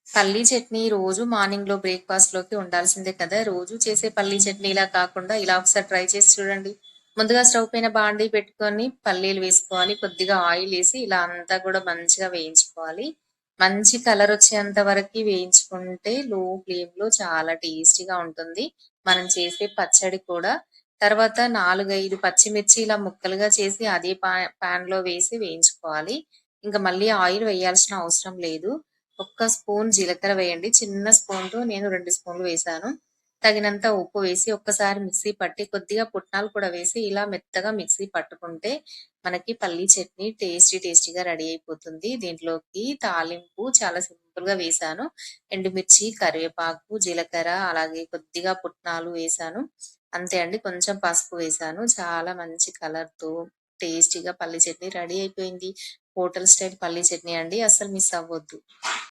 పల్లీ చట్నీ రోజు మార్నింగ్‌లో బ్రేక్‌ఫాస్ట్‌లోకి ఉండాల్సిందే కదా! రోజు చేసే పల్లీ చట్నీలా కాకుండా ఇలా ఒకసారి ట్రై చేసి చూడండి. ముందుగా స్టవ్ పైన బాండీ పెట్టుకొని పల్లీలు వేసుకోవాలి. కొద్దిగా ఆయిలేసి ఇలా అంతా కూడా మంచిగా వేయించుకోవాలి. మంచి కలర్ వచ్చేంత వరకి వేయించుకుంటే లో ఫ్లేమ్‌లో చాలా టేస్టీగా ఉంటుంది. మనం చేసే పచ్చడి కూడా. తర్వాత 4, 5 పచ్చిమిర్చి ఇలా ముక్కలుగా చేసి అదే పాన్‌లో వేసి వేయించుకోవాలి. ఇంక మళ్ళీ ఆయిల్ వేయాల్సిన అవసరం లేదు. ఒక్క స్పూన్ జీలకర్ర వేయండి. చిన్న స్పూన్‌తో నేను 2 స్పూన్లు వేశాను. తగినంత ఉప్పు వేసి ఒక్కసారి మిక్సీ పట్టి కొద్దిగా పుట్నాలు కూడా వేసి ఇలా మెత్తగా మిక్సీ పట్టుకుంటే మనకి పల్లీ చట్నీ టేస్టీగా రెడీ అయిపోతుంది. దీంట్లోకి తాలింపు చాలా సింపుల్‌గా వేశాను. ఎండుమిర్చి, కరివేపాకు, జీలకర్ర అలాగే కొద్దిగా పుట్నాలు వేశాను. అంతే అండి. కొంచెం పసుపు వేశాను. చాలా మంచి కలర్‌తో టేస్టీగా పల్లీ చట్నీ రెడీ అయిపోయింది. హోటల్ స్టైల్ పల్లీ చట్నీ అండి. అస్సలు మిస్ అవ్వొద్దు.